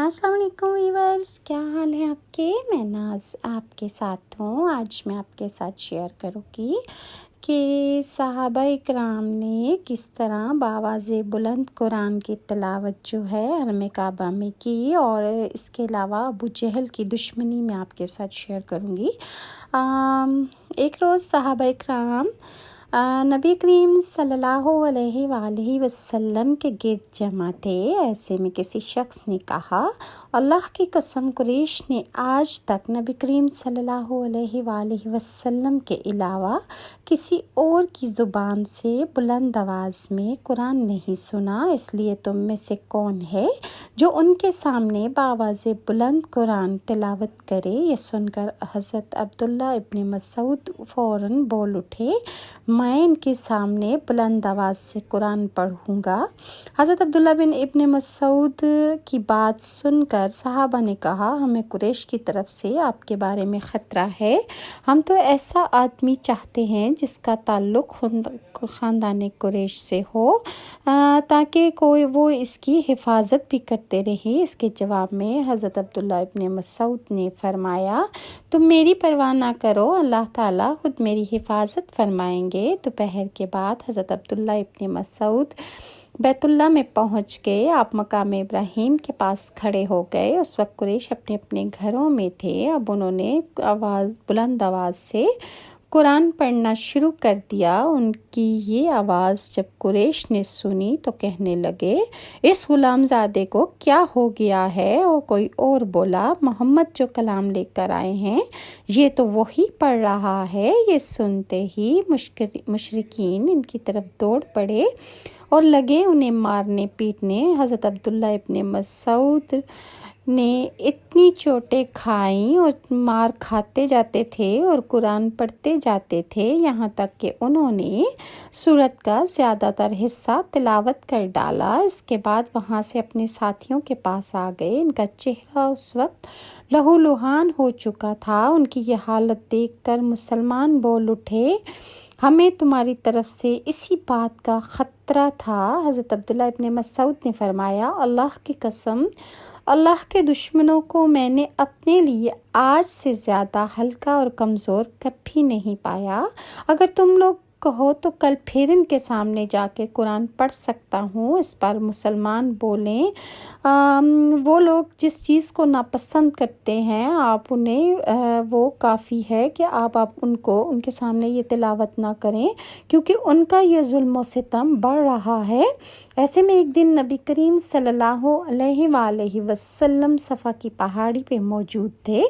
السلام علیکم ویورز، کیا حال ہے آپ کے؟ میں ناز آپ کے ساتھ ہوں۔ آج میں آپ کے ساتھ شیئر کروں گی کہ صحابہ اکرام نے کس طرح بآواز بلند قرآن کی تلاوت جو ہے حرم کعبہ میں کی، اور اس کے علاوہ ابو جہل کی دشمنی میں آپ کے ساتھ شیئر کروں گی۔ ایک روز صحابہ اکرام نبی کریم صلی اللہ علیہ وآلہ وسلم کے گرد جمع تھے۔ ایسے میں کسی شخص نے کہا، اللہ کی قسم، قریش نے آج تک نبی کریم صلی اللہ علیہ وآلہ وسلم کے علاوہ کسی اور کی زبان سے بلند آواز میں قرآن نہیں سنا، اس لیے تم میں سے کون ہے جو ان کے سامنے بآواز بلند قرآن تلاوت کرے؟ یہ سن کر حضرت عبداللہ ابن مسعود فوراً بول اٹھے، میں ان کے سامنے بلند آواز سے قرآن پڑھوں گا۔ حضرت عبداللہ ابن مسعود کی بات سن کر صحابہ نے کہا، ہمیں قریش کی طرف سے آپ کے بارے میں خطرہ ہے۔ ہم تو ایسا آدمی چاہتے ہیں جس کا تعلق خاندان قریش سے ہو، تاکہ وہ اس کی حفاظت بھی کرتے رہیں۔ اس کے جواب میں حضرت عبداللہ ابن مسعود نے فرمایا، تم میری پرواہ نہ کرو، اللہ تعالیٰ خود میری حفاظت فرمائیں گے۔ دوپہر کے بعد حضرت عبداللہ ابن مسعود بیت اللہ میں پہنچ گئے۔ آپ مقام ابراہیم کے پاس کھڑے ہو گئے۔ اس وقت قریش اپنے اپنے گھروں میں تھے۔ اب انہوں نے بلند آواز سے قرآن پڑھنا شروع کر دیا۔ ان کی یہ آواز جب قریش نے سنی تو کہنے لگے، اس غلام زادے کو کیا ہو گیا ہے؟ اور کوئی اور بولا، محمد جو کلام لے کر آئے ہیں یہ تو وہی پڑھ رہا ہے۔ یہ سنتے ہی مشرکین ان کی طرف دوڑ پڑے اور لگے انہیں مارنے پیٹنے۔ حضرت عبداللہ ابن مسعود نے اتنی چوٹیں کھائیں اور مار کھاتے جاتے تھے اور قرآن پڑھتے جاتے تھے، یہاں تک کہ انہوں نے سورت کا زیادہ تر حصہ تلاوت کر ڈالا۔ اس کے بعد وہاں سے اپنے ساتھیوں کے پاس آ گئے۔ ان کا چہرہ اس وقت لہو لہان ہو چکا تھا۔ ان کی یہ حالت دیکھ کر مسلمان بول اٹھے، ہمیں تمہاری طرف سے اسی بات کا خطرہ تھا۔ حضرت عبداللہ ابن مسعود نے فرمایا، اللہ کی قسم، اللہ کے دشمنوں کو میں نے اپنے لیے آج سے زیادہ ہلکا اور کمزور کبھی نہیں پایا۔ اگر تم لوگ کہو تو کل پھر ان کے سامنے جا کے قرآن پڑھ سکتا ہوں۔ اس پر مسلمان بولیں، وہ لوگ جس چیز کو ناپسند کرتے ہیں آپ انہیں وہ کافی ہے کہ آپ ان کے سامنے یہ تلاوت نہ کریں، کیونکہ ان کا یہ ظلم و ستم بڑھ رہا ہے۔ ایسے میں ایک دن نبی کریم صلی اللہ علیہ وآلہ وسلم صفا کی پہاڑی پہ موجود تھے۔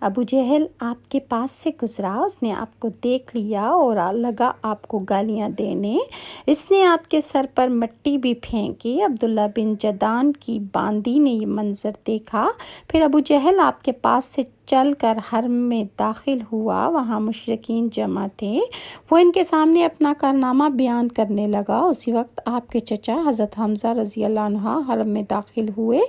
ابو جہل آپ کے پاس سے گزرا، اس نے آپ کو دیکھ لیا اور لگا آپ کو گالیاں دینے۔ اس نے آپ کے سر پر مٹی بھی پھینکی۔ عبداللہ بن جدعان کی باندی نے یہ منظر دیکھا۔ پھر ابو جہل آپ کے پاس سے چل کر حرم میں داخل ہوا۔ وہاں مشرکین جمع تھے۔ وہ ان کے سامنے اپنا کارنامہ بیان کرنے لگا۔ اسی وقت آپ کے چچا حضرت حمزہ رضی اللہ عنہ حرم میں داخل ہوئے۔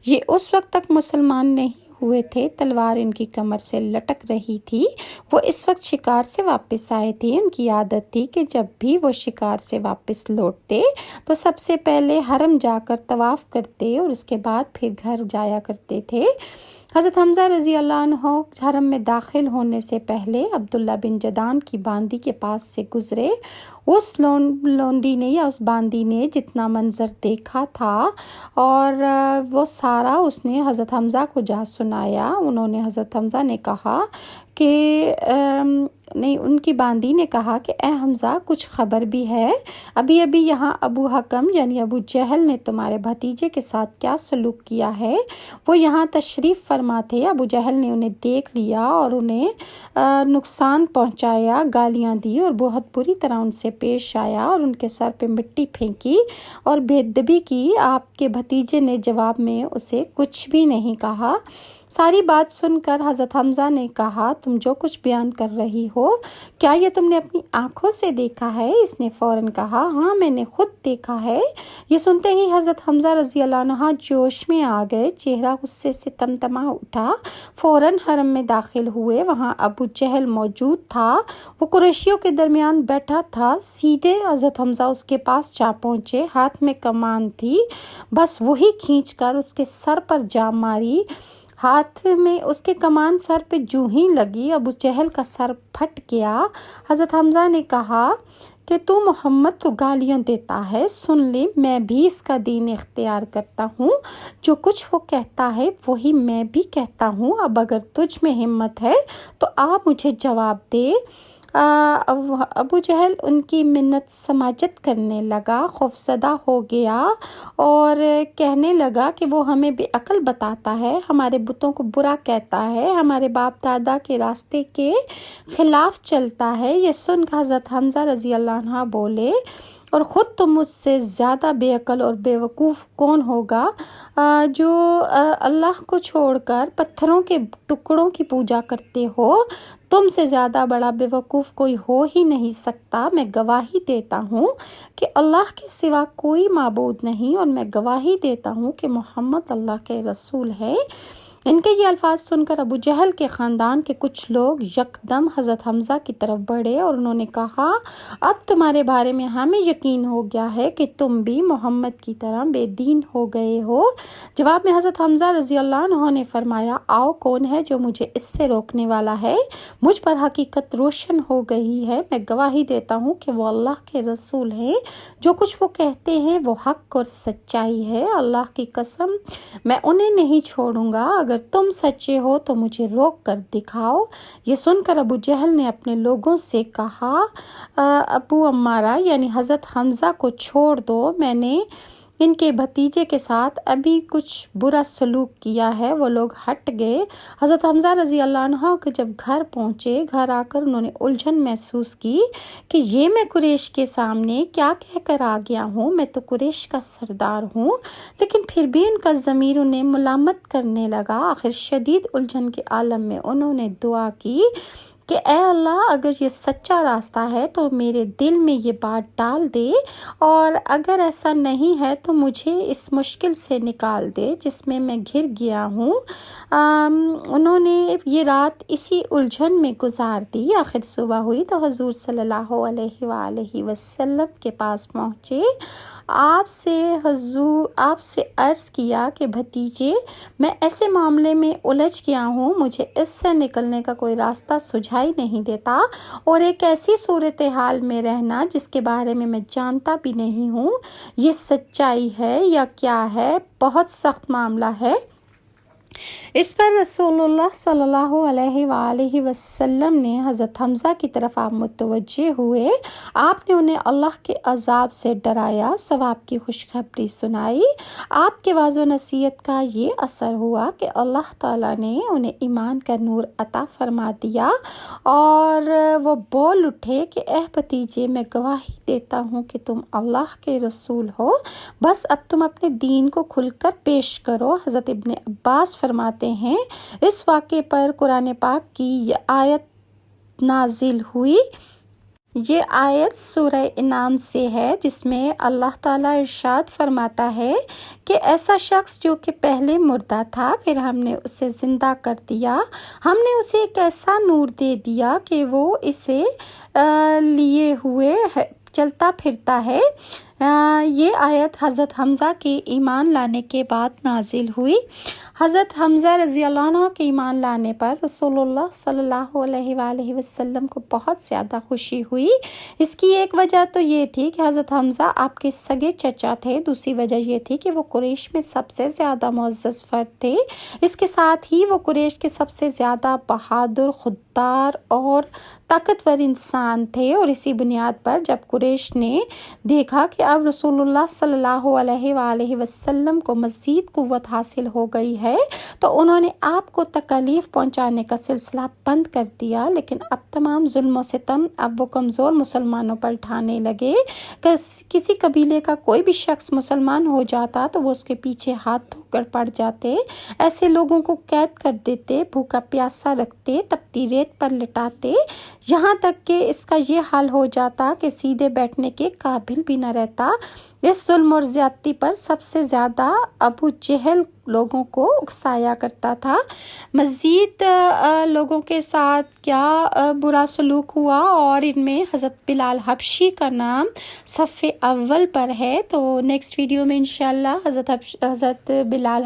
یہ اس وقت تک مسلمان نہیں ہوئے تھے، تلوار ان کی کمر سے لٹک رہی تھی۔ وہ اس وقت شکار سے واپس آئے تھے۔ ان کی عادت تھی کہ جب بھی وہ شکار سے واپس لوٹتے تو سب سے پہلے حرم جا کر طواف کرتے اور اس کے بعد پھر گھر جایا کرتے تھے۔ حضرت حمزہ رضی اللہ عنہ حرم میں داخل ہونے سے پہلے عبداللہ بن جدعان کی باندی کے پاس سے گزرے۔ اس لونڈی نے یا اس باندی نے جتنا منظر دیکھا تھا اور وہ سارا اس نے حضرت حمزہ کو جا سنایا۔ انہوں نے حضرت حمزہ نے کہا کہ ان کی باندی نے کہا کہ اے حمزہ، کچھ خبر بھی ہے؟ ابھی یہاں ابو حکم یعنی ابو جہل نے تمہارے بھتیجے کے ساتھ کیا سلوک کیا ہے؟ وہ یہاں تشریف فرما تھے۔ ابو جہل نے انہیں دیکھ لیا اور انہیں نقصان پہنچایا، گالیاں دی اور بہت بری طرح ان سے پیش آیا اور ان کے سر پہ مٹی پھینکی اور بے ادبی کی۔ آپ کے بھتیجے نے جواب میں اسے کچھ بھی نہیں کہا۔ ساری بات سن کر حضرت حمزہ نے کہا، تم تم جو کچھ بیان کر رہی ہو کیا یہ تم نے اپنی آنکھوں سے دیکھا ہے؟ اس نے فوراً کہا ہاں میں نے خود دیکھا ہے۔ یہ سنتے ہی حضرت حمزہ رضی اللہ عنہ جوش میں آ گئے، چہرہ غصے سے تمتما اٹھا، فوراً حرم میں داخل ہوئے۔ وہاں ابو جہل موجود تھا، وہ قریشیوں کے درمیان بیٹھا تھا۔ سیدھے حضرت حمزہ اس کے پاس جا پہنچے، ہاتھ میں کمان تھی، بس وہی کھینچ کر اس کے سر پر جا ماری۔ ہاتھ میں اس کے کمان سر پہ جوں ہی لگی، ابو جہل کا سر پھٹ گیا۔ حضرت حمزہ نے کہا کہ تو محمد کو گالیاں دیتا ہے، سن لے میں بھی اس کا دین اختیار کرتا ہوں، جو کچھ وہ کہتا ہے وہی میں بھی کہتا ہوں۔ اب اگر تجھ میں ہمت ہے تو مجھے جواب دے۔ ابو جہل ان کی منت سماجت کرنے لگا، خوفزدہ ہو گیا اور کہنے لگا کہ وہ ہمیں بے عقل بتاتا ہے، ہمارے بتوں کو برا کہتا ہے، ہمارے باپ دادا کے راستے کے خلاف چلتا ہے۔ یہ سن کر حضرت حمزہ رضی اللہ عنہ بولے اور خود تم مجھ سے زیادہ بے عقل اور بے وقوف کون ہوگا جو اللہ کو چھوڑ کر پتھروں کے ٹکڑوں کی پوجا کرتے ہو؟ تم سے زیادہ بڑا بے وقوف کوئی ہو ہی نہیں سکتا۔ میں گواہی دیتا ہوں کہ اللہ کے سوا کوئی معبود نہیں، اور میں گواہی دیتا ہوں کہ محمد اللہ کے رسول ہیں۔ ان کے یہ الفاظ سن کر ابو جہل کے خاندان کے کچھ لوگ یکدم حضرت حمزہ کی طرف بڑھے اور انہوں نے کہا اب تمہارے بارے میں ہمیں یقین ہو گیا ہے کہ تم بھی محمد کی طرح بے دین ہو گئے ہو۔ جواب میں حضرت حمزہ رضی اللہ عنہ نے فرمایا آؤ کون ہے جو مجھے اس سے روکنے والا ہے؟ مجھ پر حقیقت روشن ہو گئی ہے، میں گواہی دیتا ہوں کہ وہ اللہ کے رسول ہیں، جو کچھ وہ کہتے ہیں وہ حق اور سچائی ہے۔ اللہ کی قسم میں انہیں نہیں چھوڑوں گا، اگر تم سچے ہو تو مجھے روک کر دکھاؤ۔ یہ سن کر ابو جہل نے اپنے لوگوں سے کہا ابو عمارہ یعنی حضرت حمزہ کو چھوڑ دو، میں نے ان کے بھتیجے کے ساتھ ابھی کچھ برا سلوک کیا ہے۔ وہ لوگ ہٹ گئے۔ حضرت حمزہ رضی اللہ عنہ کے جب گھر پہنچے، گھر آ کر انہوں نے الجھن محسوس کی کہ یہ میں قریش کے سامنے کیا کہہ کر آ گیا ہوں، میں تو قریش کا سردار ہوں، لیکن پھر بھی ان کا ضمیر انہیں ملامت کرنے لگا۔ آخر شدید الجھن کے عالم میں انہوں نے دعا کی کہ اے اللہ اگر یہ سچا راستہ ہے تو میرے دل میں یہ بات ڈال دے، اور اگر ایسا نہیں ہے تو مجھے اس مشکل سے نکال دے جس میں میں گھر گیا ہوں۔ انہوں نے یہ رات اسی الجھن میں گزار دی۔ آخر صبح ہوئی تو حضور صلی اللہ علیہ وآلہ وسلم کے پاس پہنچے۔ آپ سے عرض کیا کہ بھتیجے میں ایسے معاملے میں الجھ گیا ہوں، مجھے اس سے نکلنے کا کوئی راستہ سجھائی نہیں دیتا، اور ایک ایسی صورتحال میں رہنا جس کے بارے میں جانتا بھی نہیں ہوں، یہ سچائی ہے یا کیا ہے؟ بہت سخت معاملہ ہے۔ اس پر رسول اللہ صلی اللہ علیہ وآلہ وسلم نے حضرت حمزہ کی طرف آپ متوجہ ہوئے، آپ نے انہیں اللہ کے عذاب سے ڈرایا، ثواب کی خوشخبری سنائی۔ آپ کے واعظ و نصیحت کا یہ اثر ہوا کہ اللہ تعالیٰ نے انہیں ایمان کا نور عطا فرما دیا، اور وہ بول اٹھے کہ اے بھتیجے میں گواہی دیتا ہوں کہ تم اللہ کے رسول ہو، بس اب تم اپنے دین کو کھل کر پیش کرو۔ حضرت ابن عباس فرماتے ہیں اس واقعے پر قرآن پاک کی یہ آیت نازل ہوئی۔ یہ آیت سورہ انعام سے ہے، جس میں اللہ تعالیٰ ارشاد فرماتا ہے کہ ایسا شخص جو کہ پہلے مردہ تھا پھر ہم نے اسے زندہ کر دیا، ہم نے اسے ایک ایسا نور دے دیا کہ وہ اسے لیے ہوئے چلتا پھرتا ہے۔ یہ آیت حضرت حمزہ کے ایمان لانے کے بعد نازل ہوئی۔ حضرت حمزہ رضی اللہ عنہ کے ایمان لانے پر رسول اللہ صلی اللہ علیہ وآلہ وسلم کو بہت زیادہ خوشی ہوئی۔ اس کی ایک وجہ تو یہ تھی کہ حضرت حمزہ آپ کے سگے چچا تھے، دوسری وجہ یہ تھی کہ وہ قریش میں سب سے زیادہ معزز فرد تھے، اس کے ساتھ ہی وہ قریش کے سب سے زیادہ بہادر، خوددار اور طاقتور انسان تھے، اور اسی بنیاد پر جب قریش نے دیکھا کہ اب رسول اللہ صلی اللہ علیہ وآلہ وسلم کو مزید قوت حاصل ہو گئی ہے تو انہوں نے آپ کو تکالیف پہنچانے کا سلسلہ بند کر دیا، لیکن اب تمام ظلم و ستم اب وہ کمزور مسلمانوں پر ڈھانے لگے۔ کسی قبیلے کا کوئی بھی شخص مسلمان ہو جاتا تو وہ اس کے پیچھے ہاتھ دھو کر پڑ جاتے، ایسے لوگوں کو قید کر دیتے، بھوکا پیاسا رکھتے، تپتی ریت پر لٹاتے، یہاں تک کہ اس کا یہ حال ہو جاتا کہ سیدھے بیٹھنے کے قابل بھی نہ رہتا۔ اس ظلم اور زیادتی پر سب سے زیادہ ابو جہل لوگوں کو اکسایا کرتا تھا۔ مزید لوگوں کے ساتھ کیا برا سلوک ہوا، اور ان میں حضرت بلال حبشی کا نام صف اول پر ہے۔ تو نیکسٹ ویڈیو میں انشاءاللہ حضرت بلال